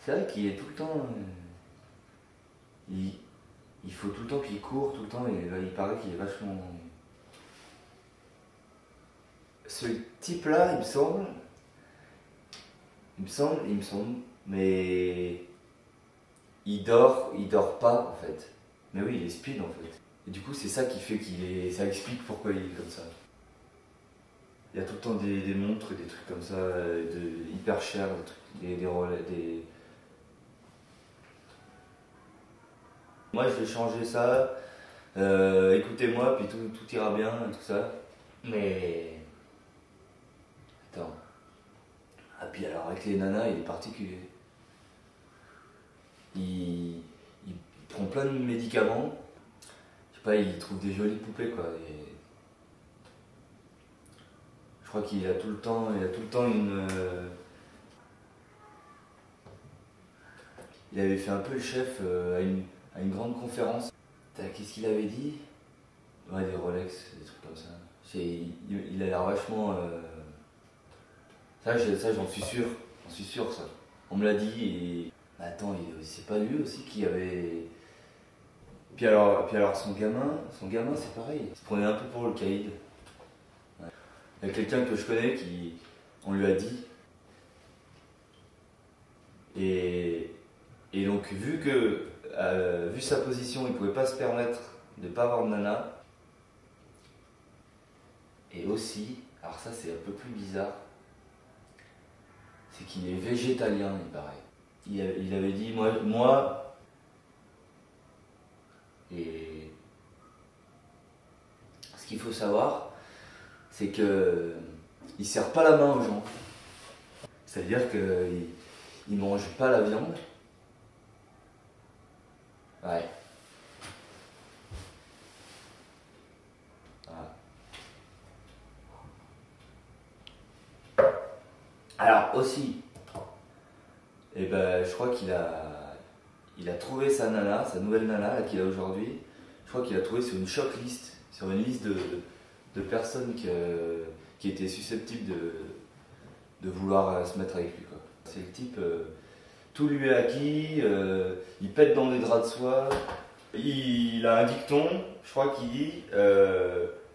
C'est vrai qu'il est tout le temps. Il faut tout le temps qu'il court, tout le temps, et il paraît qu'il est vachement. Ce type-là, il me semble, mais il dort pas en fait. Mais oui, il est speed en fait. Et du coup, c'est ça qui fait ça explique pourquoi il est comme ça. Il y a tout le temps des montres, des trucs comme ça, hyper chers, des relais, des. Moi, je vais changer ça. Écoutez-moi, puis tout ira bien, tout ça. Mais. Attends. Ah, puis alors, avec les nanas, il est particulier. Il prend plein de médicaments. Je sais pas, il trouve des jolies poupées, quoi. Et je crois qu'il a tout le temps une. Il avait fait un peu le chef à une grande conférence. Qu'est-ce qu'il avait dit? Ouais, des Rolex, des trucs comme ça. Il a l'air vachement. Ça, j'en suis sûr. J'en suis sûr, ça. On me l'a dit et. Attends, c'est pas lui aussi qui avait. Puis alors son gamin c'est pareil. Il se prenait un peu pour le caïd. Ouais. Il y a quelqu'un que je connais on lui a dit. Et donc, vu sa position, il pouvait pas se permettre de pas avoir de nana. Et aussi, alors ça c'est un peu plus bizarre, c'est qu'il est végétalien, il paraît. Il avait dit, moi, et ce qu'il faut savoir, c'est que il serre pas la main aux gens. C'est-à-dire qu'il mange pas la viande. Ouais. Voilà. Alors aussi, eh ben, je crois il a trouvé sa nana, sa nouvelle nana qu'il a aujourd'hui. Je crois qu'il a trouvé sur une shortlist, sur une liste de personnes qui étaient susceptibles de vouloir se mettre avec lui, quoi. C'est le type, tout lui est acquis, il pète dans des draps de soie. Il a un dicton, je crois qu'il dit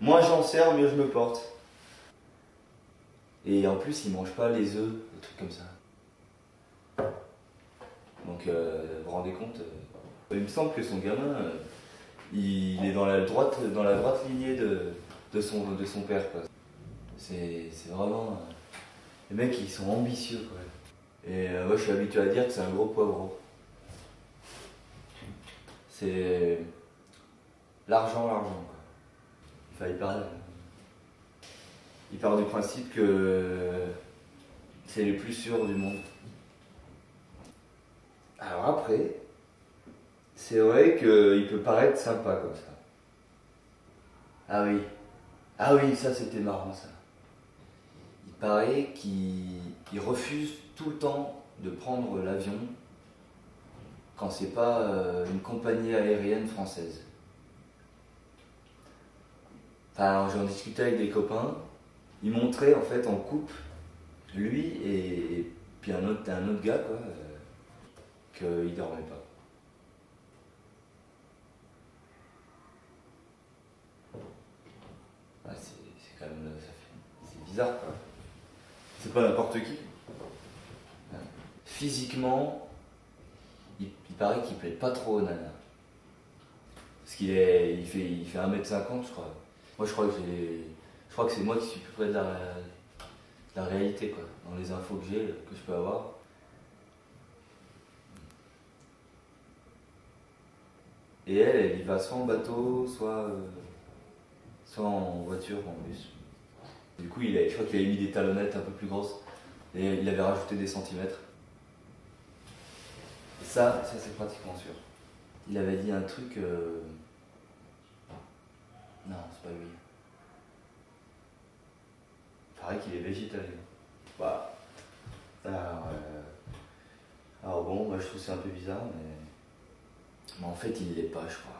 moins j'en sers, mieux je me porte. Et en plus, il mange pas les œufs, des trucs comme ça. Donc, vous vous rendez compte, il me semble que son gamin, il est dans la droite lignée de son père, quoi. C'est vraiment. Les mecs, ils sont ambitieux, quoi. Et moi, je suis habitué à dire que c'est un gros poivreau. C'est l'argent, quoi. Enfin, il part du principe que c'est les plus sûrs du monde. Alors après, c'est vrai qu'il peut paraître sympa comme ça. Ah oui, ça c'était marrant ça. Il paraît qu'il refuse tout le temps de prendre l'avion quand c'est pas une compagnie aérienne française. Enfin, j'en discutais avec des copains. Il montrait en fait en couple, lui et puis un autre gars, quoi, qu'il dormait pas. Ah, c'est quand même. C'est bizarre, quoi. C'est pas n'importe qui. Physiquement, il paraît qu'il plaît pas trop aux nanas. Parce il fait 1m50, je crois. Moi, je crois que c'est moi qui suis plus près de la réalité, quoi. Dans les infos que je peux avoir. Et elle y va soit en bateau, soit en voiture, en bus. Du coup, je crois qu'il avait mis des talonnettes un peu plus grosses. Et il avait rajouté des centimètres. Et ça c'est pratiquement sûr. Il avait dit un truc. Non, c'est pas lui. Il paraît qu'il est végétalien. Bah. Alors bon, moi je trouve c'est un peu bizarre, mais en fait il l'est pas, je crois.